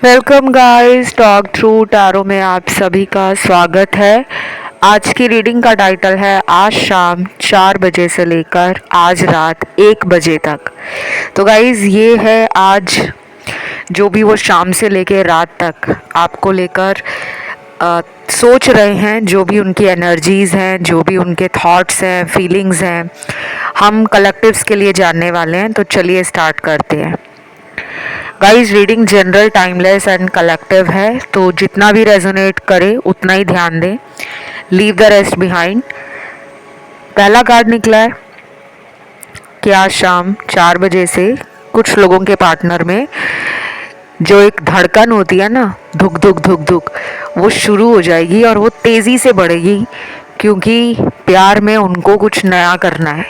Welcome guys, talk through tarot में आप सभी का स्वागत है। आज की रीडिंग का टाइटल है आज शाम 4 बजे से लेकर आज रात 1 बजे तक। तो गाइस ये है आज जो भी वो शाम से लेकर रात तक आपको लेकर सोच रहे हैं, जो भी उनकी एनर्जीज़ हैं, जो भी उनके थॉट्स हैं, फीलिंग्स हैं, हम कलेक्टिव्स के लिए जानने वाले हैं। तो चलिए स्टार्ट करते हैं। Guys reading general, timeless and collective है, तो जितना भी रेजोनेट करे उतना ही ध्यान दें। Leave the rest behind. पहला कार्ड निकला है कि आज शाम 4 बजे से कुछ लोगों के पार्टनर में जो एक धड़कन होती है ना, धुक धुक धुक धुक, वो शुरू हो जाएगी और वो तेज़ी से बढ़ेगी, क्योंकि प्यार में उनको कुछ नया करना है।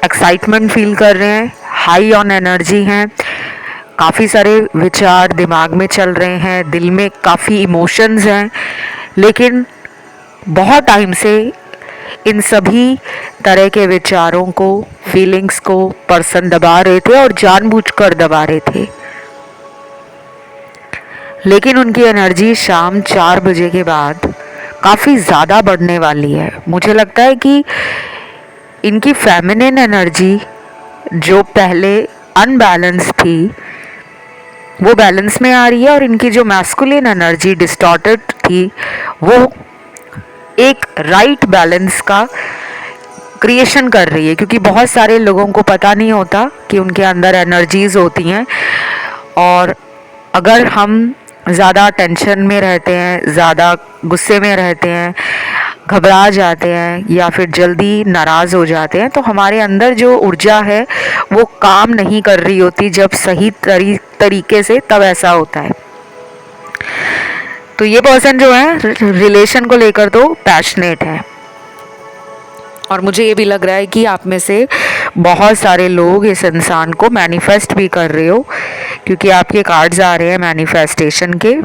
एक्साइटमेंट फील कर रहे हैं, हाई ऑन एनर्जी हैं, काफ़ी सारे विचार दिमाग में चल रहे हैं, दिल में काफ़ी इमोशंस हैं, लेकिन बहुत टाइम से इन सभी तरह के विचारों को, फीलिंग्स को पर्सन दबा रहे थे और जानबूझकर दबा रहे थे। लेकिन उनकी एनर्जी शाम 4 बजे के बाद काफ़ी ज़्यादा बढ़ने वाली है। मुझे लगता है कि इनकी फेमिनिन एनर्जी जो पहले अनबैलेंस थी वो बैलेंस में आ रही है, और इनकी जो मैस्कुलिन एनर्जी डिस्टॉर्टेड थी वो एक राइट बैलेंस का क्रिएशन कर रही है। क्योंकि बहुत सारे लोगों को पता नहीं होता कि उनके अंदर एनर्जीज होती हैं, और अगर हम ज़्यादा टेंशन में रहते हैं, ज़्यादा गुस्से में रहते हैं, घबरा जाते हैं या फिर जल्दी नाराज़ हो जाते हैं, तो हमारे अंदर जो ऊर्जा है वो काम नहीं कर रही होती जब सही तरीके से, तब ऐसा होता है। तो ये पर्सन जो है रिलेशन को लेकर तो पैशनेट है, और मुझे ये भी लग रहा है कि आप में से बहुत सारे लोग इस इंसान को मैनिफेस्ट भी कर रहे हो, क्योंकि आपके कार्ड्स आ रहे हैं मैनिफेस्टेशन के।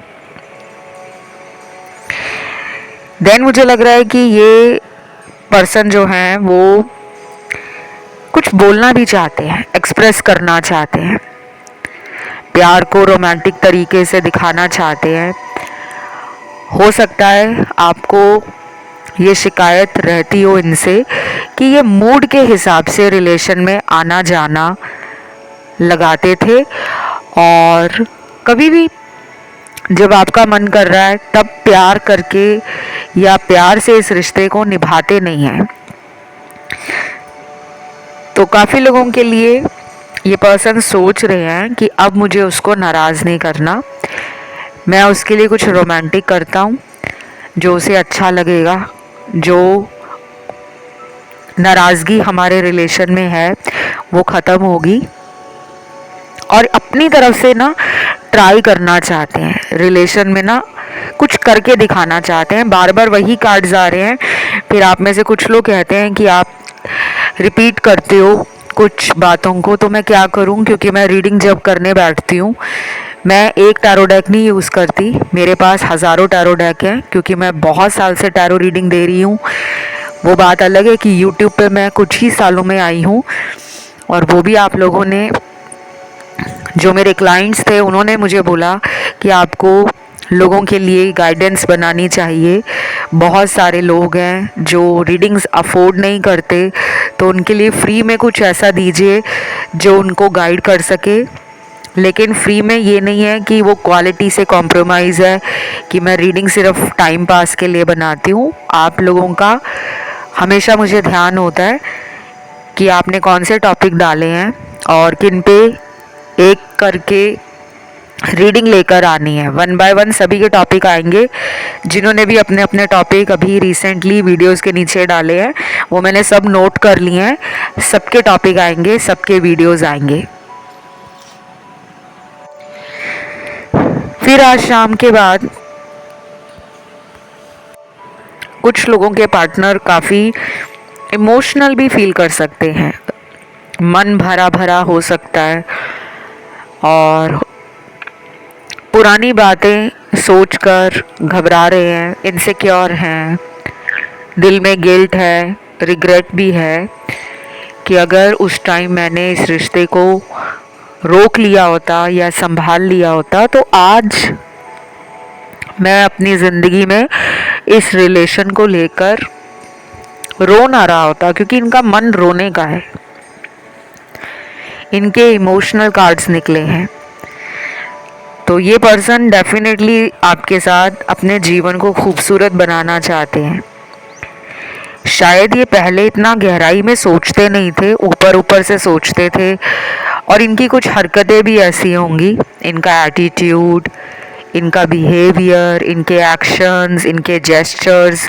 देन मुझे लग रहा है कि ये पर्सन जो है वो कुछ बोलना भी चाहते हैं, एक्सप्रेस करना चाहते हैं, प्यार को रोमांटिक तरीके से दिखाना चाहते हैं। हो सकता है आपको ये शिकायत रहती हो इनसे कि ये मूड के हिसाब से रिलेशन में आना जाना लगाते थे, और कभी भी जब आपका मन कर रहा है तब प्यार करके या प्यार से इस रिश्ते को निभाते नहीं हैं। तो काफ़ी लोगों के लिए ये पर्सन सोच रहे हैं कि अब मुझे उसको नाराज़ नहीं करना, मैं उसके लिए कुछ रोमांटिक करता हूँ जो उसे अच्छा लगेगा, जो नाराज़गी हमारे रिलेशन में है वो ख़त्म होगी, और अपनी तरफ से ना ट्राई करना चाहते हैं, रिलेशन में ना कुछ करके दिखाना चाहते हैं। बार बार वही कार्ड्स आ रहे हैं। फिर आप में से कुछ लोग कहते हैं कि आप रिपीट करते हो कुछ बातों को, तो मैं क्या करूं, क्योंकि मैं रीडिंग जब करने बैठती हूँ मैं एक टैरो डेक नहीं यूज़ करती, मेरे पास हज़ारों टैरो डेक हैं, क्योंकि मैं बहुत साल से टैरो रीडिंग दे रही हूँ। वो बात अलग है कि यूट्यूब पे मैं कुछ ही सालों में आई हूँ, और वो भी आप लोगों ने, जो मेरे क्लाइंट्स थे, उन्होंने मुझे बोला कि आपको लोगों के लिए गाइडेंस बनानी चाहिए। बहुत सारे लोग हैं जो रीडिंग्स अफोर्ड नहीं करते, तो उनके लिए फ्री में कुछ ऐसा दीजिए जो उनको गाइड कर सके। लेकिन फ्री में ये नहीं है कि वो क्वालिटी से कॉम्प्रोमाइज़ है, कि मैं रीडिंग सिर्फ टाइम पास के लिए बनाती हूँ। आप लोगों का हमेशा मुझे ध्यान होता है कि आपने कौन से टॉपिक डाले हैं और किन पे एक करके रीडिंग लेकर आनी है। 1 बाय 1 सभी के टॉपिक आएंगे। जिन्होंने भी अपने अपने टॉपिक अभी रिसेंटली वीडियोस के नीचे डाले हैं वो मैंने सब नोट कर लिए हैं। सबके टॉपिक आएंगे, सबके वीडियोस आएंगे। फिर आज शाम के बाद कुछ लोगों के पार्टनर काफ़ी इमोशनल भी फील कर सकते हैं, मन भरा भरा हो सकता है, और पुरानी बातें सोचकर घबरा रहे हैं, इनसिक्योर हैं, दिल में गिल्ट है, रिग्रेट भी है कि अगर उस टाइम मैंने इस रिश्ते को रोक लिया होता या संभाल लिया होता तो आज मैं अपनी ज़िंदगी में इस रिलेशन को लेकर रो ना रहा होता, क्योंकि इनका मन रोने का है, इनके इमोशनल कार्ड्स निकले हैं। तो ये पर्सन डेफिनेटली आपके साथ अपने जीवन को खूबसूरत बनाना चाहते हैं। शायद ये पहले इतना गहराई में सोचते नहीं थे, ऊपर ऊपर से सोचते थे, और इनकी कुछ हरकतें भी ऐसी होंगी, इनका एटीट्यूड, इनका बिहेवियर, इनके एक्शंस, इनके जेस्चर्स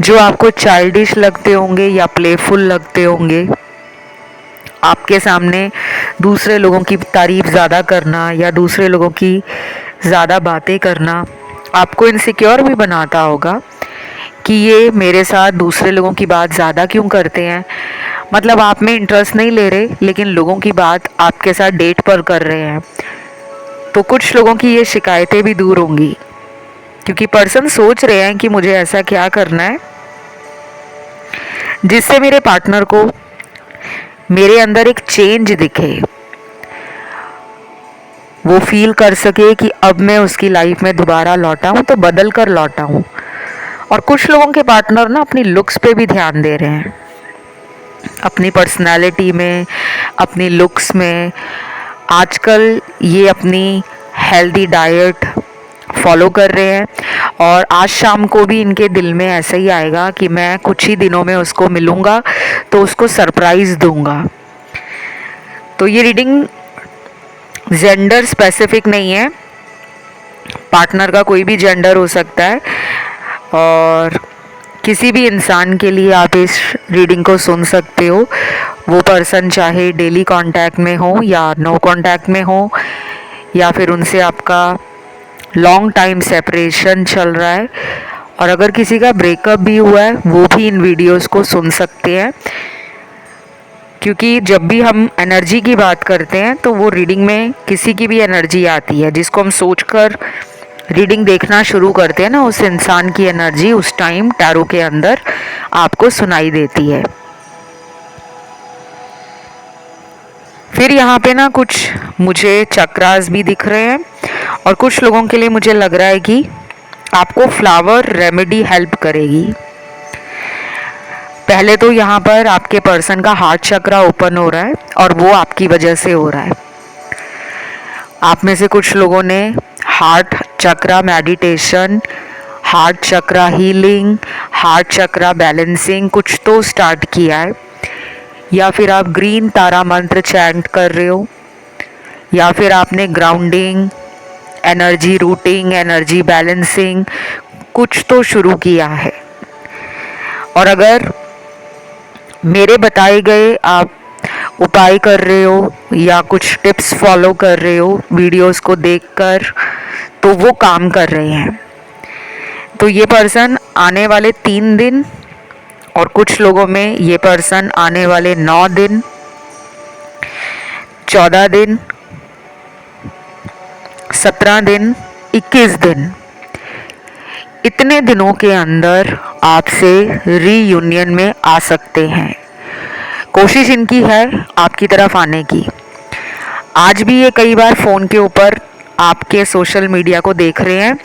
जो आपको चाइल्डिश लगते होंगे या प्लेफुल लगते होंगे। आपके सामने दूसरे लोगों की तारीफ ज़्यादा करना या दूसरे लोगों की ज़्यादा बातें करना आपको इनसिक्योर भी बनाता होगा कि ये मेरे साथ दूसरे लोगों की बात ज़्यादा क्यों करते हैं। मतलब आप में इंटरेस्ट नहीं ले रहे, लेकिन लोगों की बात आपके साथ डेट पर कर रहे हैं। तो कुछ लोगों की ये शिकायतें भी दूर होंगी, क्योंकि पर्सन सोच रहे हैं कि मुझे ऐसा क्या करना है जिससे मेरे पार्टनर को मेरे अंदर एक चेंज दिखे, वो फील कर सके कि अब मैं उसकी लाइफ में दोबारा लौटा हूँ तो बदल कर लौटा हूँ। और कुछ लोगों के पार्टनर ना अपनी लुक्स पे भी ध्यान दे रहे हैं, अपनी पर्सनालिटी में, अपनी लुक्स में। आजकल ये अपनी हेल्दी डाइट फॉलो कर रहे हैं, और आज शाम को भी इनके दिल में ऐसा ही आएगा कि मैं कुछ ही दिनों में उसको मिलूँगा तो उसको सरप्राइज़ दूंगा। तो ये रीडिंग जेंडर स्पेसिफिक नहीं है, पार्टनर का कोई भी जेंडर हो सकता है, और किसी भी इंसान के लिए आप इस रीडिंग को सुन सकते हो। वो पर्सन चाहे डेली कांटेक्ट में हो या नो कांटेक्ट में हो, या फिर उनसे आपका लॉन्ग टाइम सेपरेशन चल रहा है, और अगर किसी का ब्रेकअप भी हुआ है वो भी इन वीडियोस को सुन सकते हैं। क्योंकि जब भी हम एनर्जी की बात करते हैं तो वो रीडिंग में किसी की भी एनर्जी आती है, जिसको हम सोचकर रीडिंग देखना शुरू करते हैं ना, उस इंसान की एनर्जी उस टाइम टैरो के अंदर आपको सुनाई देती है। फिर यहाँ पे ना कुछ मुझे चक्रास भी दिख रहे हैं, और कुछ लोगों के लिए मुझे लग रहा है कि आपको फ्लावर रेमेडी हेल्प करेगी। पहले तो यहाँ पर आपके पर्सन का हार्ट चक्रा ओपन हो रहा है, और वो आपकी वजह से हो रहा है। आप में से कुछ लोगों ने हार्ट चक्रा मेडिटेशन, हार्ट चक्रा हीलिंग, हार्ट चक्रा बैलेंसिंग कुछ तो स्टार्ट किया है, या फिर आप ग्रीन तारा मंत्र चैंट कर रहे हो, या फिर आपने grounding, energy routing, energy balancing कुछ तो शुरू किया है। और अगर मेरे बताए गए आप उपाय कर रहे हो या कुछ टिप्स फॉलो कर रहे हो वीडियोस को देखकर, तो वो काम कर रहे हैं। तो ये पर्सन आने वाले 3 दिन, और कुछ लोगों में ये पर्सन आने वाले 9 दिन, 14 दिन, 17 दिन, 21 दिन, इतने दिनों के अंदर आपसे रीयूनियन में आ सकते हैं। कोशिश इनकी है आपकी तरफ आने की। आज भी ये कई बार फ़ोन के ऊपर आपके सोशल मीडिया को देख रहे हैं,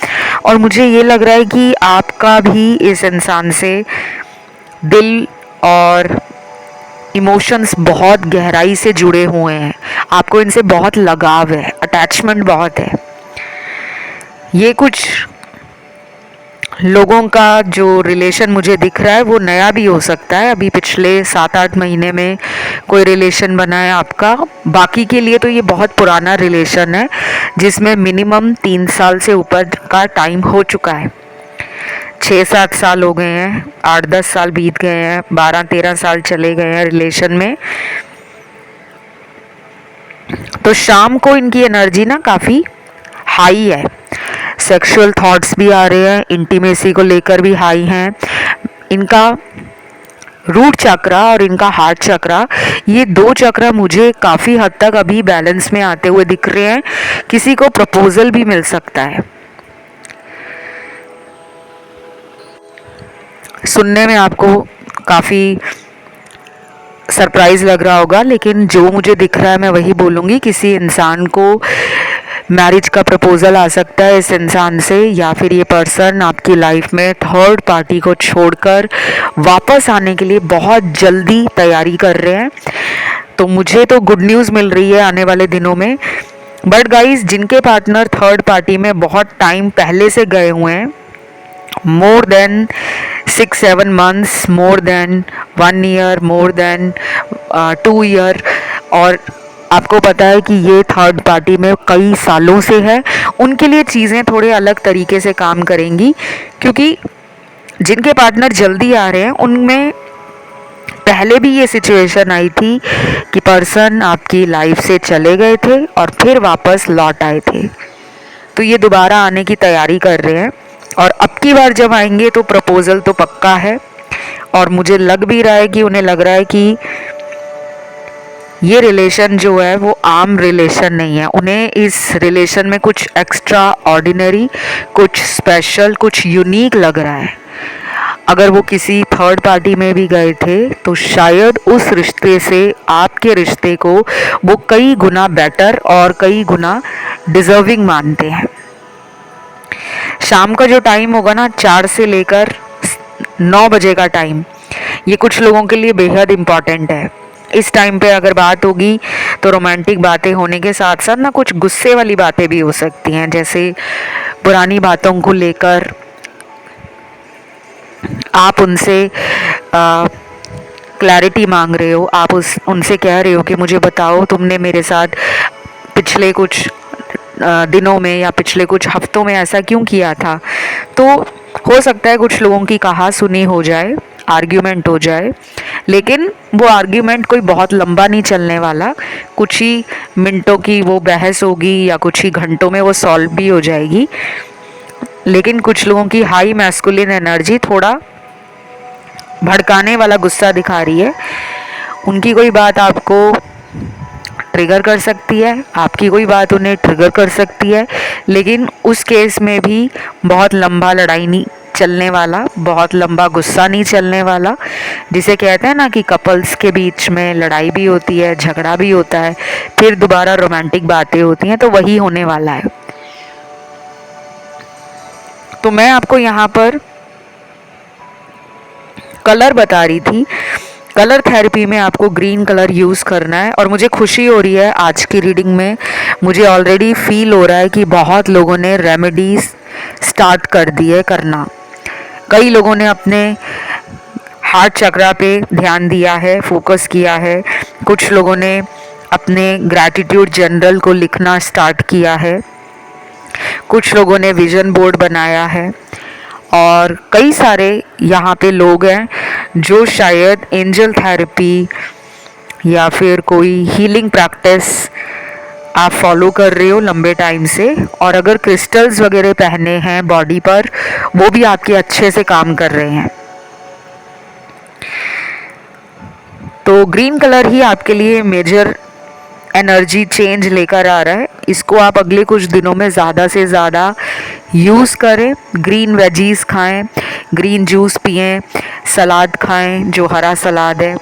और मुझे ये लग रहा है कि आपका भी इस इंसान से दिल और इमोशंस बहुत गहराई से जुड़े हुए हैं। आपको इनसे बहुत लगाव है, अटैचमेंट बहुत है। ये कुछ लोगों का जो रिलेशन मुझे दिख रहा है वो नया भी हो सकता है, अभी पिछले 7-8 महीने में कोई रिलेशन बना है आपका। बाकी के लिए तो ये बहुत पुराना रिलेशन है, जिसमें मिनिमम 3 साल से ऊपर का टाइम हो चुका है। 6-7 साल हो गए हैं, 8-10 साल बीत गए हैं, 12-13 साल चले गए हैं रिलेशन में। तो शाम को इनकी एनर्जी ना काफ़ी हाई है, सेक्सुअल थॉट्स भी आ रहे हैं, इंटीमेसी को लेकर भी हाई हैं। इनका रूट चक्रा और इनका हार्ट चक्रा, ये 2 चक्रा मुझे काफ़ी हद तक अभी बैलेंस में आते हुए दिख रहे हैं। किसी को प्रपोजल भी मिल सकता है। सुनने में आपको काफ़ी सरप्राइज़ लग रहा होगा, लेकिन जो मुझे दिख रहा है मैं वही बोलूँगी। किसी इंसान को मैरिज का प्रपोज़ल आ सकता है इस इंसान से, या फिर ये पर्सन आपकी लाइफ में थर्ड पार्टी को छोड़कर वापस आने के लिए बहुत जल्दी तैयारी कर रहे हैं। तो मुझे तो गुड न्यूज़ मिल रही है आने वाले दिनों में। बट गाइस, जिनके पार्टनर थर्ड पार्टी में बहुत टाइम पहले से गए हुए हैं, more than 6-7 months, more than 1 year, more than 2 year, और आपको पता है कि ये थर्ड पार्टी में कई सालों से है, उनके लिए चीज़ें थोड़े अलग तरीके से काम करेंगी। क्योंकि जिनके पार्टनर जल्दी आ रहे हैं उनमें पहले भी ये सिचुएशन आई थी कि पर्सन आपकी लाइफ से चले गए थे और फिर वापस लौट आए थे। तो ये दोबारा आने की तैयारी कर रहे हैं, और अब की बार जब आएंगे तो प्रपोज़ल तो पक्का है। और मुझे लग भी रहा है कि उन्हें लग रहा है कि ये रिलेशन जो है वो आम रिलेशन नहीं है, उन्हें इस रिलेशन में कुछ एक्स्ट्रा ऑर्डिनरी, कुछ स्पेशल, कुछ यूनिक लग रहा है। अगर वो किसी थर्ड पार्टी में भी गए थे तो शायद उस रिश्ते से आपके रिश्ते को वो कई गुना बेटर और कई गुना डिज़र्विंग मानते हैं। शाम का जो टाइम होगा ना, 4 से लेकर 9 बजे का टाइम, ये कुछ लोगों के लिए बेहद इम्पॉर्टेंट है। इस टाइम पे अगर बात होगी तो रोमांटिक बातें होने के साथ साथ ना कुछ गुस्से वाली बातें भी हो सकती हैं, जैसे पुरानी बातों को लेकर आप उनसे क्लैरिटी मांग रहे हो, आप उनसे कह रहे हो कि मुझे बताओ तुमने मेरे साथ पिछले कुछ दिनों में या पिछले कुछ हफ्तों में ऐसा क्यों किया था। तो हो सकता है कुछ लोगों की कहा सुनी हो जाए, आर्ग्यूमेंट हो जाए, लेकिन वो आर्ग्यूमेंट कोई बहुत लंबा नहीं चलने वाला। कुछ ही मिनटों की वो बहस होगी या कुछ ही घंटों में वो सॉल्व भी हो जाएगी। लेकिन कुछ लोगों की हाई मैस्कुलिन एनर्जी थोड़ा भड़काने वाला गुस्सा दिखा रही है। उनकी कोई बात आपको ट्रिगर कर सकती है, आपकी कोई बात उन्हें ट्रिगर कर सकती है, लेकिन उस केस में भी बहुत लंबा लड़ाई नहीं चलने वाला, बहुत लंबा गुस्सा नहीं चलने वाला। जिसे कहते हैं ना कि कपल्स के बीच में लड़ाई भी होती है, झगड़ा भी होता है, फिर दोबारा रोमांटिक बातें होती हैं, तो वही होने वाला है। तो मैं आपको यहाँ पर कलर बता रही थी। कलर थेरेपी में आपको ग्रीन कलर यूज़ करना है, और मुझे खुशी हो रही है आज की रीडिंग में, मुझे ऑलरेडी फील हो रहा है कि बहुत लोगों ने रेमेडीज स्टार्ट कर दी है करना। कई लोगों ने अपने हार्ट चक्रा पे ध्यान दिया है, फोकस किया है। कुछ लोगों ने अपने ग्रैटिट्यूड जनरल को लिखना स्टार्ट किया है। कुछ लोगों ने विजन बोर्ड बनाया है, और कई सारे यहाँ पे लोग हैं जो शायद एंजल थेरेपी या फिर कोई हीलिंग प्रैक्टिस आप फॉलो कर रहे हो लंबे टाइम से, और अगर क्रिस्टल्स वगैरह पहने हैं बॉडी पर, वो भी आपके अच्छे से काम कर रहे हैं। तो ग्रीन कलर ही आपके लिए मेजर एनर्जी चेंज लेकर आ रहा है। इसको आप अगले कुछ दिनों में ज़्यादा से ज़्यादा यूज़ करें। ग्रीन वेजीज खाएं, ग्रीन जूस पिएं, सलाद खाएं जो हरा सलाद है,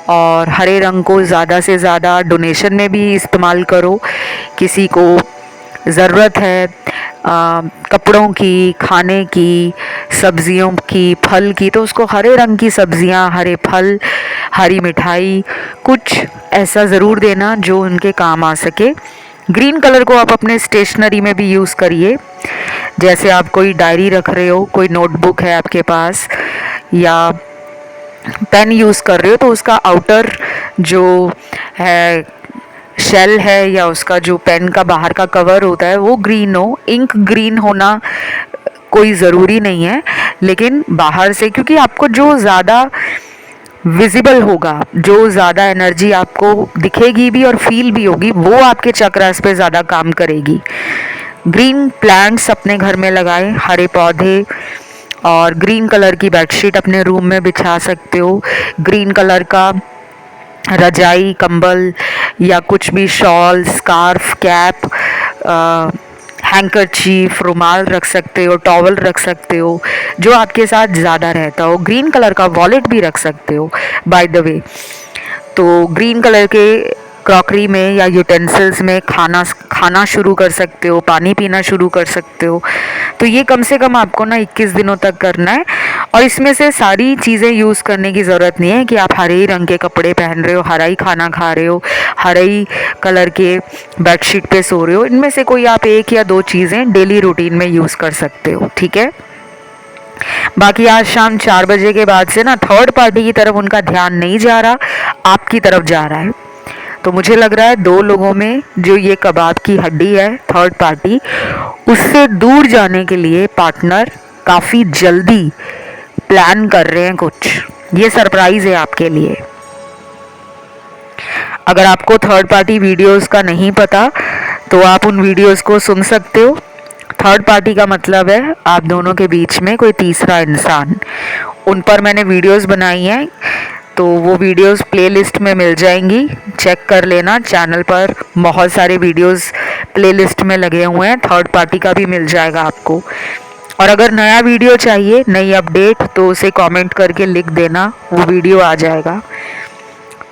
और हरे रंग को ज़्यादा से ज़्यादा डोनेशन में भी इस्तेमाल करो। किसी को ज़रूरत है कपड़ों की, खाने की, सब्जियों की, फल की, तो उसको हरे रंग की सब्जियां, हरे फल, हरी मिठाई, कुछ ऐसा ज़रूर देना जो उनके काम आ सके। ग्रीन कलर को आप अपने स्टेशनरी में भी यूज़ करिए। जैसे आप कोई डायरी रख रहे हो, कोई नोटबुक है आपके पास, या पेन यूज़ कर रहे हो, तो उसका आउटर जो है शेल है या उसका जो पेन का बाहर का कवर होता है वो ग्रीन हो। इंक ग्रीन होना कोई ज़रूरी नहीं है, लेकिन बाहर से, क्योंकि आपको जो ज़्यादा विजिबल होगा, जो ज़्यादा एनर्जी आपको दिखेगी भी और फील भी होगी, वो आपके चक्रास पे ज़्यादा काम करेगी। ग्रीन प्लांट्स अपने घर में लगाएं, हरे पौधे, और ग्रीन कलर की बेडशीट अपने रूम में बिछा सकते हो। ग्रीन कलर का रजाई, कंबल या कुछ भी शॉल, स्कार्फ, कैप, हैंकरचीफ, रुमाल रख सकते हो, टॉवल रख सकते हो जो आपके साथ ज़्यादा रहता हो। ग्रीन कलर का वॉलेट भी रख सकते हो बाय द वे। तो ग्रीन कलर के क्रॉकरी में या यूटेंसिल्स में खाना शुरू कर सकते हो, पानी पीना शुरू कर सकते हो। तो ये कम से कम आपको ना 21 दिनों तक करना है। और इसमें से सारी चीज़ें यूज़ करने की ज़रूरत नहीं है कि आप हरे ही रंग के कपड़े पहन रहे हो, हरा ही खाना खा रहे हो, हरे ही कलर के बेडशीट पे सो रहे हो। इनमें से कोई आप 1 या 2 चीज़ें डेली रूटीन में यूज़ कर सकते हो, ठीक है। बाकी आज शाम 4 बजे के बाद से ना थर्ड पार्टी की तरफ उनका ध्यान नहीं जा रहा, आपकी तरफ जा रहा है। तो मुझे लग रहा है 2 लोगों में जो ये कबाब की हड्डी है थर्ड पार्टी, उससे दूर जाने के लिए पार्टनर काफ़ी जल्दी प्लान कर रहे हैं कुछ। ये सरप्राइज़ है आपके लिए। अगर आपको थर्ड पार्टी वीडियोस का नहीं पता तो आप उन वीडियोस को सुन सकते हो। थर्ड पार्टी का मतलब है आप दोनों के बीच में कोई तीसरा इंसान। उन पर मैंने वीडियोस बनाई हैं, तो वो वीडियोस प्लेलिस्ट में मिल जाएंगी, चेक कर लेना। चैनल पर बहुत सारे वीडियोस प्लेलिस्ट में लगे हुए हैं, थर्ड पार्टी का भी मिल जाएगा आपको। और अगर नया वीडियो चाहिए, नई अपडेट, तो उसे कमेंट करके लिख देना, वो वीडियो आ जाएगा।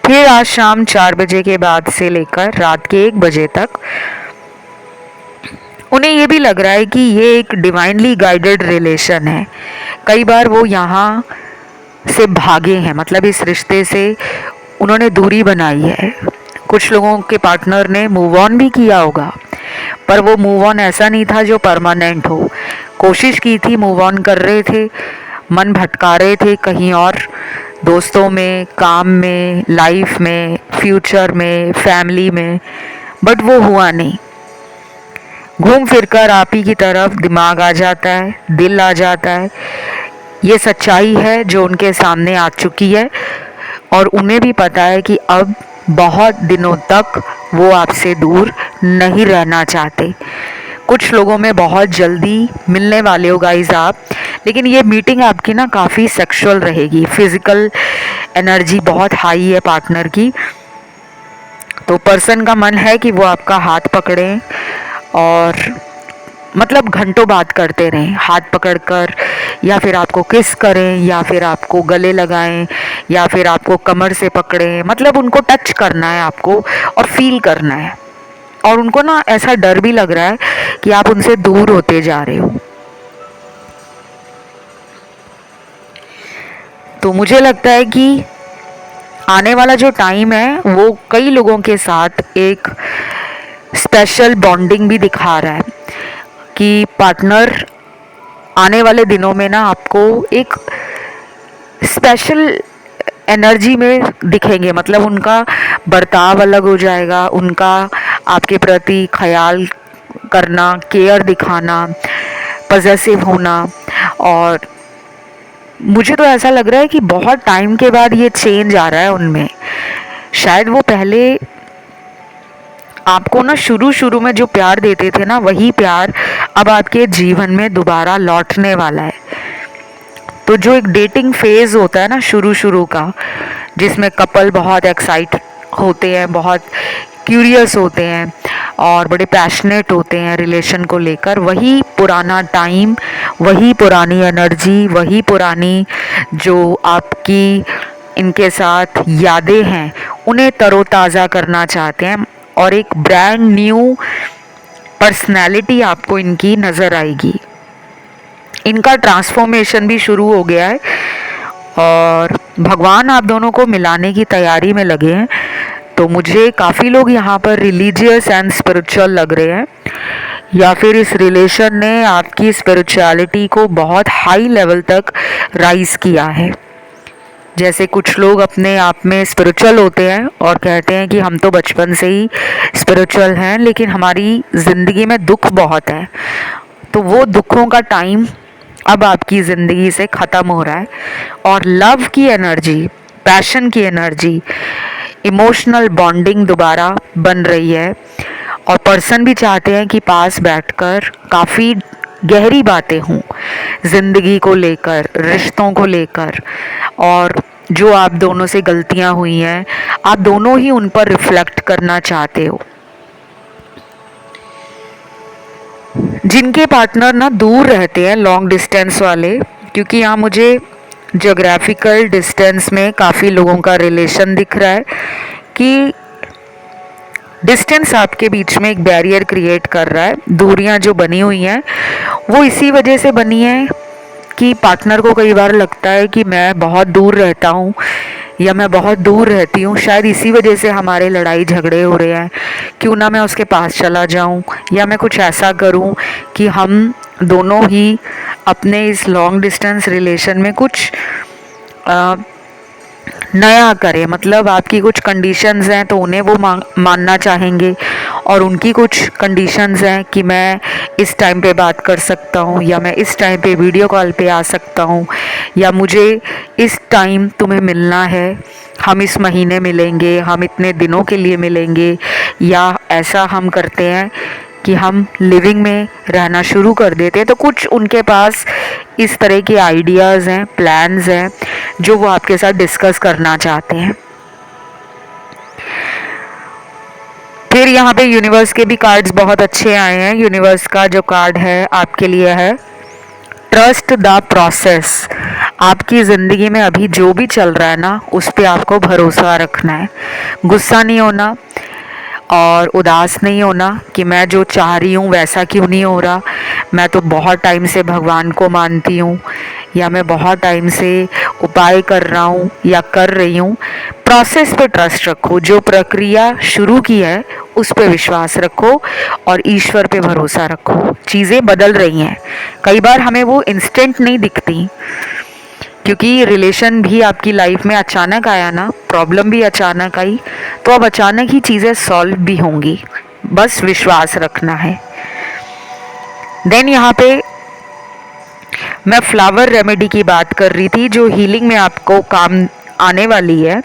फिर आज शाम 4 बजे के बाद से लेकर रात के 1 बजे तक उन्हें ये भी लग रहा है कि ये एक डिवाइनली गाइडेड रिलेशन है। कई बार वो यहाँ से भागे हैं, मतलब इस रिश्ते से उन्होंने दूरी बनाई है। कुछ लोगों के पार्टनर ने मूव ऑन भी किया होगा, पर वो मूव ऑन ऐसा नहीं था जो परमानेंट हो। कोशिश की थी, मूव ऑन कर रहे थे, मन भटका रहे थे कहीं और, दोस्तों में, काम में, लाइफ में, फ्यूचर में, फैमिली में, बट वो हुआ नहीं। घूम फिर कर आप ही की तरफ दिमाग आ जाता है, दिल आ जाता है। ये सच्चाई है जो उनके सामने आ चुकी है और उन्हें भी पता है कि अब बहुत दिनों तक वो आपसे दूर नहीं रहना चाहते। कुछ लोगों में बहुत जल्दी मिलने वाले हो गाइस आप, लेकिन ये मीटिंग आपकी ना काफ़ी सेक्सुअल रहेगी। फिजिकल एनर्जी बहुत हाई है पार्टनर की, तो पर्सन का मन है कि वो आपका हाथ पकड़ें और मतलब घंटों बात करते रहें, हाथ पकड़कर, या फिर आपको किस करें, या फिर आपको गले लगाएं, या फिर आपको कमर से पकड़ें। मतलब उनको टच करना है आपको और फील करना है। और उनको ना ऐसा डर भी लग रहा है कि आप उनसे दूर होते जा रहे हो। तो मुझे लगता है कि आने वाला जो टाइम है वो कई लोगों के साथ एक स्पेशल बॉन्डिंग भी दिखा रहा है कि पार्टनर आने वाले दिनों में ना आपको एक स्पेशल एनर्जी में दिखेंगे। मतलब उनका बर्ताव अलग हो जाएगा, उनका आपके प्रति ख्याल करना, केयर दिखाना, पॉजेसिव होना। और मुझे तो ऐसा लग रहा है कि बहुत टाइम के बाद ये चेंज आ रहा है उनमें। शायद वो पहले आपको ना शुरू शुरू में जो प्यार देते थे ना, वही प्यार अब आपके जीवन में दोबारा लौटने वाला है। तो जो एक डेटिंग फेज़ होता है ना शुरू शुरू का, जिसमें कपल बहुत एक्साइट होते हैं, बहुत क्यूरियस होते हैं और बड़े पैशनेट होते हैं रिलेशन को लेकर, वही पुराना टाइम, वही पुरानी एनर्जी, वही पुरानी जो आपकी इनके साथ यादें हैं, उन्हें तरोताज़ा करना चाहते हैं और एक ब्रांड न्यू पर्सनैलिटी आपको इनकी नज़र आएगी। इनका ट्रांसफॉर्मेशन भी शुरू हो गया है और भगवान आप दोनों को मिलाने की तैयारी में लगे हैं। तो मुझे काफ़ी लोग यहाँ पर रिलीजियस एंड स्पिरिचुअल लग रहे हैं, या फिर इस रिलेशन ने आपकी स्पिरिचुअलिटी को बहुत हाई लेवल तक राइज किया है। जैसे कुछ लोग अपने आप में स्पिरिचुअल होते हैं और कहते हैं कि हम तो बचपन से ही स्पिरिचुअल हैं, लेकिन हमारी ज़िंदगी में दुख बहुत है। तो वो दुखों का टाइम अब आपकी ज़िंदगी से ख़त्म हो रहा है और लव की एनर्जी, पैशन की एनर्जी, इमोशनल बॉन्डिंग दोबारा बन रही है। और पर्सन भी चाहते हैं कि पास बैठकर काफ़ी गहरी बातें हों ज़िंदगी को लेकर, रिश्तों को लेकर, और जो आप दोनों से गलतियां हुई हैं आप दोनों ही उन पर रिफ्लेक्ट करना चाहते हो। जिनके पार्टनर ना दूर रहते हैं, लॉन्ग डिस्टेंस वाले, क्योंकि यहाँ मुझे ज्योग्राफिकल डिस्टेंस में काफ़ी लोगों का रिलेशन दिख रहा है कि डिस्टेंस आपके बीच में एक बैरियर क्रिएट कर रहा है। दूरियां जो बनी हुई हैं वो इसी वजह से बनी है कि पार्टनर को कई बार लगता है कि मैं बहुत दूर रहता हूँ या मैं बहुत दूर रहती हूँ, शायद इसी वजह से हमारे लड़ाई झगड़े हो रहे हैं। क्यों ना मैं उसके पास चला जाऊँ या मैं कुछ ऐसा करूँ कि हम दोनों ही अपने इस लॉन्ग डिस्टेंस रिलेशन में कुछ नया करें। मतलब आपकी कुछ कंडीशंस हैं तो उन्हें वो मानना चाहेंगे और उनकी कुछ कंडीशंस हैं कि मैं इस टाइम पे बात कर सकता हूँ या मैं इस टाइम पे वीडियो कॉल पे आ सकता हूँ या मुझे इस टाइम तुम्हें मिलना है, हम इस महीने मिलेंगे, हम इतने दिनों के लिए मिलेंगे, या ऐसा हम करते हैं कि हम लिविंग में रहना शुरू कर देते हैं। तो कुछ उनके पास इस तरह के आइडियाज़ हैं, प्लान्स हैं जो वो आपके साथ डिस्कस करना चाहते हैं। फिर यहाँ पे यूनिवर्स के भी कार्ड्स बहुत अच्छे आए हैं। यूनिवर्स का जो कार्ड है आपके लिए है ट्रस्ट द प्रोसेस। आपकी ज़िंदगी में अभी जो भी चल रहा है ना, उस पर आपको भरोसा रखना है, गुस्सा नहीं होना और उदास नहीं होना कि मैं जो चाह रही हूँ वैसा क्यों नहीं हो रहा, मैं तो बहुत टाइम से भगवान को मानती हूँ या मैं बहुत टाइम से उपाय कर रहा हूँ या कर रही हूँ। प्रोसेस पे ट्रस्ट रखो, जो प्रक्रिया शुरू की है उस पे विश्वास रखो और ईश्वर पे भरोसा रखो। चीज़ें बदल रही हैं, कई बार हमें वो इंस्टेंट नहीं दिखती क्योंकि रिलेशन भी आपकी लाइफ में अचानक आया ना, प्रॉब्लम भी अचानक आई, तो अब अचानक ही चीज़ें सॉल्व भी होंगी, बस विश्वास रखना है। देन यहाँ पे मैं फ्लावर रेमेडी की बात कर रही थी जो हीलिंग में आपको काम आने वाली है।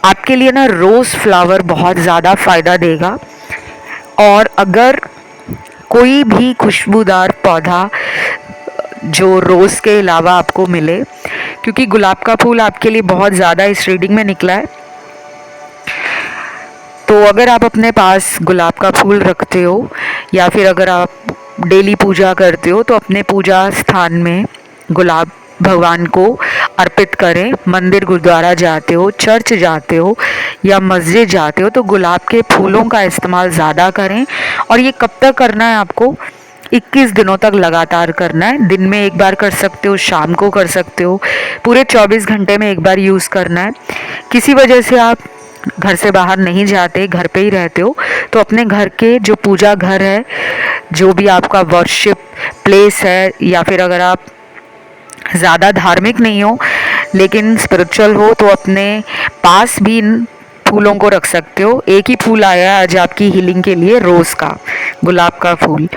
आपके लिए ना रोज़ फ्लावर बहुत ज़्यादा फ़ायदा देगा। और अगर कोई भी खुशबूदार पौधा जो रोज़ के अलावा आपको मिले, क्योंकि गुलाब का फूल आपके लिए बहुत ज़्यादा इस रीडिंग में निकला है, तो अगर आप अपने पास गुलाब का फूल रखते हो या फिर अगर आप डेली पूजा करते हो तो अपने पूजा स्थान में गुलाब भगवान को अर्पित करें। मंदिर गुरुद्वारा जाते हो, चर्च जाते हो या मस्जिद जाते हो तो गुलाब के फूलों का इस्तेमाल ज़्यादा करें। और ये कब तक करना है आपको? 21 दिनों तक लगातार करना है। दिन में एक बार कर सकते हो, शाम को कर सकते हो, पूरे 24 घंटे में एक बार यूज़ करना है। किसी वजह से आप घर से बाहर नहीं जाते, घर पे ही रहते हो, तो अपने घर के जो पूजा घर है, जो भी आपका वर्शिप प्लेस है, या फिर अगर आप ज़्यादा धार्मिक नहीं हो लेकिन स्पिरिचुअल हो तो अपने पास भी इन फूलों को रख सकते हो। एक ही फूल आया है आज आपकी हीलिंग के लिए, रोज़ का, गुलाब का फूल।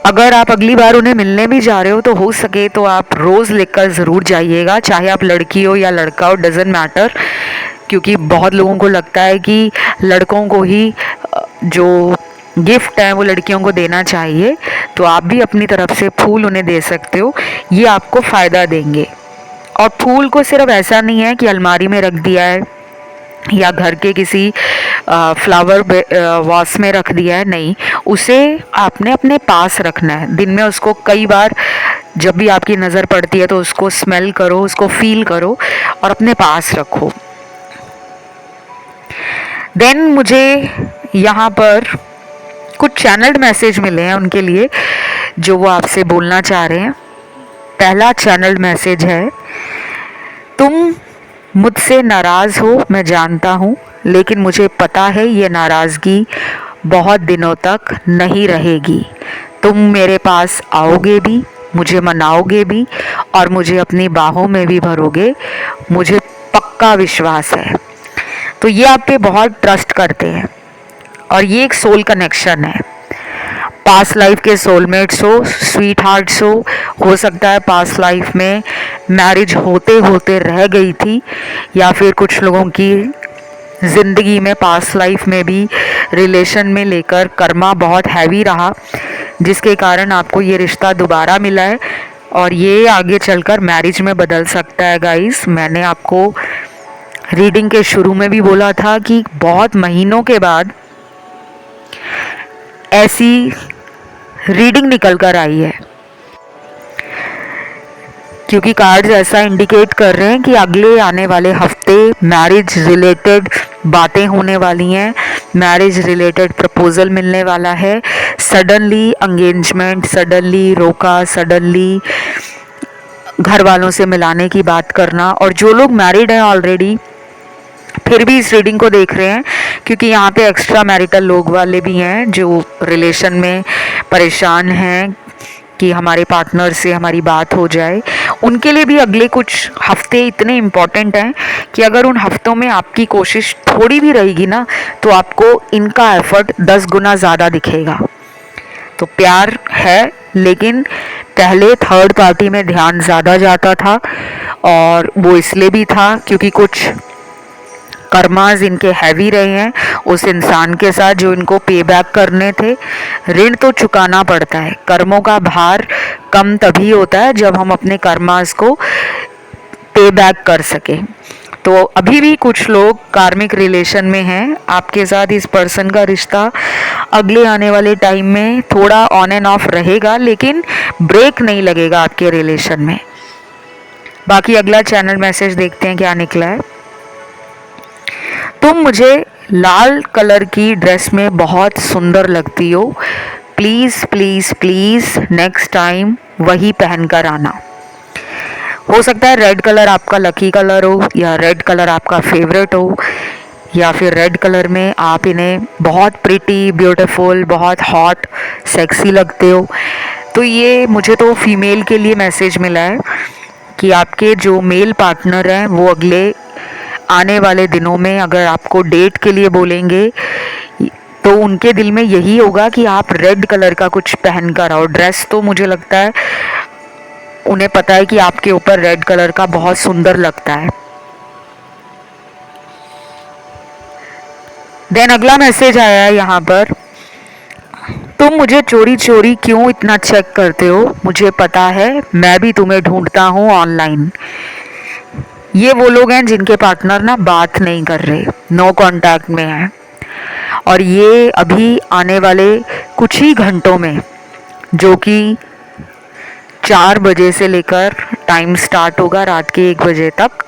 अगर आप अगली बार उन्हें मिलने भी जा रहे हो तो हो सके तो आप रोज़ लेकर ज़रूर जाइएगा, चाहे आप लड़की हो या लड़का हो, डजेंट मैटर। क्योंकि बहुत लोगों को लगता है कि लड़कों को ही जो गिफ्ट है वो लड़कियों को देना चाहिए, तो आप भी अपनी तरफ से फूल उन्हें दे सकते हो, ये आपको फ़ायदा देंगे। और फूल को सिर्फ ऐसा नहीं है कि अलमारी में रख दिया है या घर के किसी फ्लावर वास में रख दिया है, नहीं, उसे आपने अपने पास रखना है। दिन में उसको कई बार जब भी आपकी नज़र पड़ती है तो उसको स्मेल करो, उसको फील करो और अपने पास रखो। देन मुझे यहाँ पर कुछ चैनल्ड मैसेज मिले हैं उनके लिए जो वो आपसे बोलना चाह रहे हैं। पहला चैनल्ड मैसेज है, तुम मुझसे नाराज़ हो मैं जानता हूँ, लेकिन मुझे पता है ये नाराज़गी बहुत दिनों तक नहीं रहेगी। तुम मेरे पास आओगे भी, मुझे मनाओगे भी और मुझे अपनी बाहों में भी भरोगे, मुझे पक्का विश्वास है। तो ये आप पे बहुत ट्रस्ट करते हैं और ये एक सोल कनेक्शन है। पास्ट लाइफ के सोलमेट्स हो, स्वीट हार्ट्स हो सकता है पास्ट लाइफ में मैरिज होते होते रह गई थी, या फिर कुछ लोगों की ज़िंदगी में पास्ट लाइफ में भी रिलेशन में लेकर कर्मा बहुत हैवी रहा, जिसके कारण आपको ये रिश्ता दोबारा मिला है और ये आगे चलकर मैरिज में बदल सकता है। गाइस, मैंने आपको रीडिंग के शुरू में भी बोला था कि बहुत महीनों के बाद ऐसी रीडिंग निकल कर आई है। क्योंकि कार्ड्स ऐसा इंडिकेट कर रहे हैं कि अगले आने वाले हफ्ते मैरिज रिलेटेड बातें होने वाली हैं, मैरिज रिलेटेड प्रपोजल मिलने वाला है, सडनली एंगेजमेंट, सडनली रोका, सडनली घर वालों से मिलाने की बात करना। और जो लोग मैरिड हैं ऑलरेडी फिर भी इस रीडिंग को देख रहे हैं, क्योंकि यहाँ पे एक्स्ट्रा मैरिटल लोग वाले भी हैं जो रिलेशन में परेशान हैं कि हमारे पार्टनर से हमारी बात हो जाए, उनके लिए भी अगले कुछ हफ्ते इतने इम्पॉर्टेंट हैं कि अगर उन हफ्तों में आपकी कोशिश थोड़ी भी रहेगी ना, तो आपको इनका एफर्ट 10 गुना ज़्यादा दिखेगा। तो प्यार है, लेकिन पहले थर्ड पार्टी में ध्यान ज़्यादा जाता था, और वो इसलिए भी था क्योंकि कुछ कर्मास इनके हैवी रहे हैं उस इंसान के साथ जो इनको पे बैक करने थे। ऋण तो चुकाना पड़ता है, कर्मों का भार कम तभी होता है जब हम अपने कर्मास को पे बैक कर सके। तो अभी भी कुछ लोग कार्मिक रिलेशन में हैं आपके साथ। इस पर्सन का रिश्ता अगले आने वाले टाइम में थोड़ा ऑन एंड ऑफ रहेगा, लेकिन ब्रेक नहीं लगेगा आपके रिलेशन में। बाकी अगला चैनल मैसेज देखते हैं क्या निकला है। तुम मुझे लाल कलर की ड्रेस में बहुत सुंदर लगती हो, please please please next time वही पहन कर आना। हो सकता है रेड कलर आपका लकी कलर हो, या रेड कलर आपका फेवरेट हो, या फिर रेड कलर में आप इन्हें बहुत प्रिटी, ब्यूटीफुल, बहुत हॉट, सेक्सी लगते हो। तो ये मुझे तो फीमेल के लिए मैसेज मिला है कि आपके जो मेल पार्टनर हैं वो अगले आने वाले दिनों में अगर आपको डेट के लिए बोलेंगे तो उनके दिल में यही होगा कि आप रेड कलर का कुछ पहन कर आओ। ड्रेस तो मुझे लगता है उन्हें पता है कि आपके ऊपर रेड कलर का बहुत सुंदर लगता है। देन अगला मैसेज आया है यहाँ पर, तुम मुझे चोरी चोरी क्यों इतना चेक करते हो, मुझे पता है मैं भी तुम्हें ढूंढता हूँ ऑनलाइन। ये वो लोग हैं जिनके पार्टनर ना बात नहीं कर रहे, नो कांटेक्ट में हैं, और ये अभी आने वाले कुछ ही घंटों में, जो कि 4 बजे से लेकर टाइम स्टार्ट होगा रात के 1 बजे तक,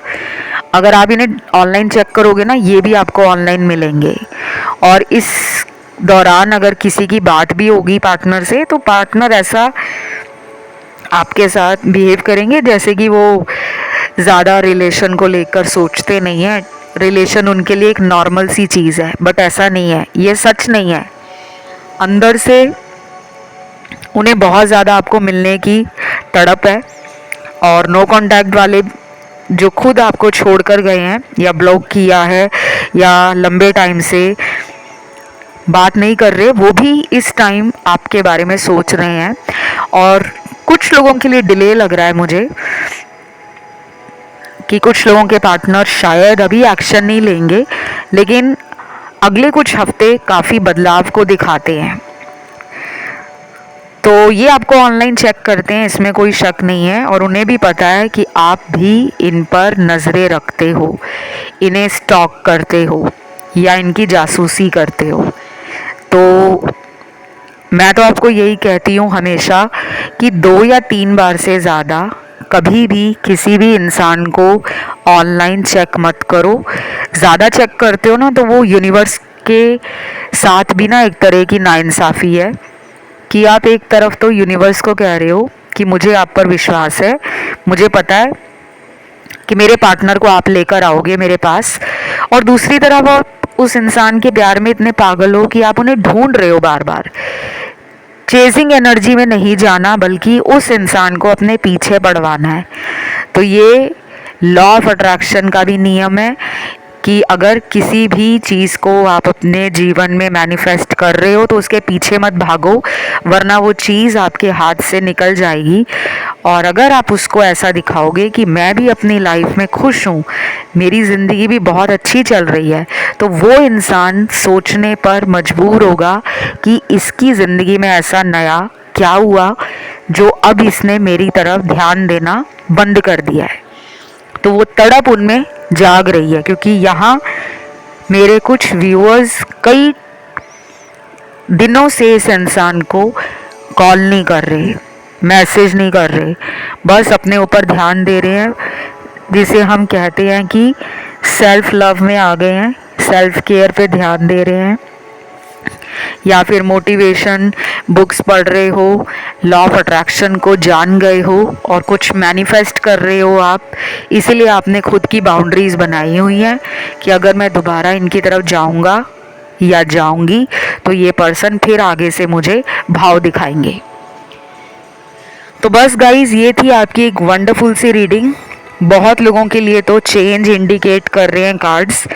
अगर आप इन्हें ऑनलाइन चेक करोगे ना, ये भी आपको ऑनलाइन मिलेंगे। और इस दौरान अगर किसी की बात भी होगी पार्टनर से, तो पार्टनर ऐसा आपके साथ बिहेव करेंगे जैसे कि वो ज़्यादा रिलेशन को लेकर सोचते नहीं हैं। रिलेशन उनके लिए एक नॉर्मल सी चीज़ है, बट ऐसा नहीं है, ये सच नहीं है। अंदर से उन्हें बहुत ज़्यादा आपको मिलने की तड़प है। और नो कांटेक्ट वाले जो खुद आपको छोड़कर गए हैं, या ब्लॉक किया है, या लंबे टाइम से बात नहीं कर रहे, वो भी इस टाइम आपके बारे में सोच रहे हैं। और कुछ लोगों के लिए डिले लग रहा है मुझे कि कुछ लोगों के पार्टनर शायद अभी एक्शन नहीं लेंगे, लेकिन अगले कुछ हफ्ते काफ़ी बदलाव को दिखाते हैं। तो ये आपको ऑनलाइन चेक करते हैं, इसमें कोई शक नहीं है, और उन्हें भी पता है कि आप भी इन पर नज़रें रखते हो, इन्हें स्टॉक करते हो, या इनकी जासूसी करते हो। तो मैं तो आपको यही कहती हूँ हमेशा कि 2 या 3 बार से ज़्यादा कभी भी किसी भी इंसान को ऑनलाइन चेक मत करो। ज़्यादा चेक करते हो ना, तो वो यूनिवर्स के साथ भी ना एक तरह की नाइंसाफ़ी है कि आप एक तरफ तो यूनिवर्स को कह रहे हो कि मुझे आप पर विश्वास है, मुझे पता है कि मेरे पार्टनर को आप लेकर आओगे मेरे पास, और दूसरी तरफ आप उस इंसान के प्यार में इतने पागल हो कि आप उन्हें ढूंढ रहे हो बार बार। चेजिंग एनर्जी में नहीं जाना, बल्कि उस इंसान को अपने पीछे बढ़वाना है। तो ये लॉ ऑफ अट्रैक्शन का भी नियम है कि अगर किसी भी चीज़ को आप अपने जीवन में मैनिफेस्ट कर रहे हो तो उसके पीछे मत भागो, वरना वो चीज़ आपके हाथ से निकल जाएगी। और अगर आप उसको ऐसा दिखाओगे कि मैं भी अपनी लाइफ में खुश हूँ, मेरी ज़िंदगी भी बहुत अच्छी चल रही है, तो वो इंसान सोचने पर मजबूर होगा कि इसकी ज़िंदगी में ऐसा नया क्या हुआ जो अब इसने मेरी तरफ ध्यान देना बंद कर दिया है। तो वो तड़प उनमें जाग रही है, क्योंकि यहाँ मेरे कुछ व्यूअर्स कई दिनों से इस इंसान को कॉल नहीं कर रहे, मैसेज नहीं कर रहे, बस अपने ऊपर ध्यान दे रहे हैं, जिसे हम कहते हैं कि सेल्फ लव में आ गए हैं, सेल्फ केयर पे ध्यान दे रहे हैं। या फिर मोटिवेशन बुक्स पढ़ रहे हो, लॉ ऑफ अट्रैक्शन को जान गए हो और कुछ मैनिफेस्ट कर रहे हो आप, इसीलिए आपने खुद की बाउंड्रीज बनाई हुई हैं कि अगर मैं दोबारा इनकी तरफ जाऊंगा या जाऊंगी तो ये पर्सन फिर आगे से मुझे भाव दिखाएंगे। तो बस गाइज, ये थी आपकी एक वंडरफुल सी रीडिंग। बहुत लोगों के लिए तो चेंज इंडिकेट कर रहे हैं कार्ड्स,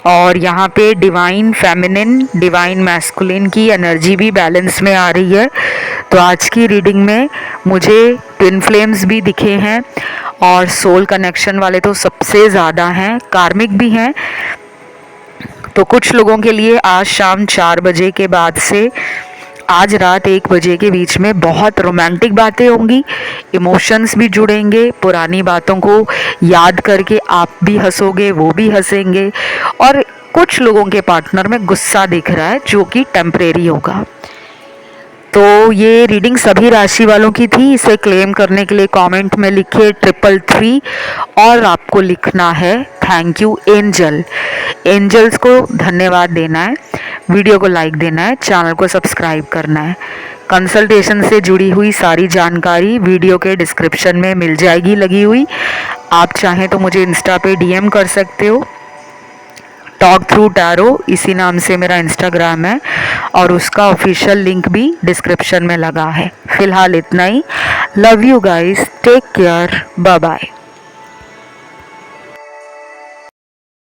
और यहाँ पे डिवाइन फेमिनिन, डिवाइन मैस्कुलिन की एनर्जी भी बैलेंस में आ रही है। तो आज की रीडिंग में मुझे ट्विन फ्लेम्स भी दिखे हैं, और सोल कनेक्शन वाले तो सबसे ज़्यादा हैं, कार्मिक भी हैं। तो कुछ लोगों के लिए आज शाम 4 बजे के बाद से आज रात 1 बजे के बीच में बहुत रोमांटिक बातें होंगी, इमोशंस भी जुड़ेंगे, पुरानी बातों को याद करके आप भी हंसोगे, वो भी हंसेंगे, और कुछ लोगों के पार्टनर में गुस्सा दिख रहा है जो कि टेम्परेरी होगा। तो ये रीडिंग सभी राशि वालों की थी। इसे क्लेम करने के लिए कमेंट में लिखिए 333 और आपको लिखना है थैंक यू एंजल। एंजल्स को धन्यवाद देना है, वीडियो को लाइक देना है, चैनल को सब्सक्राइब करना है। कंसल्टेशन से जुड़ी हुई सारी जानकारी वीडियो के डिस्क्रिप्शन में मिल जाएगी लगी हुई। आप चाहें तो मुझे इंस्टा पे डीएम कर सकते हो, टॉक थ्रू टैरो इसी नाम से मेरा इंस्टाग्राम है, और उसका ऑफिशियल लिंक भी डिस्क्रिप्शन में लगा है। फिलहाल इतना ही। Love you guys, take care, bye bye.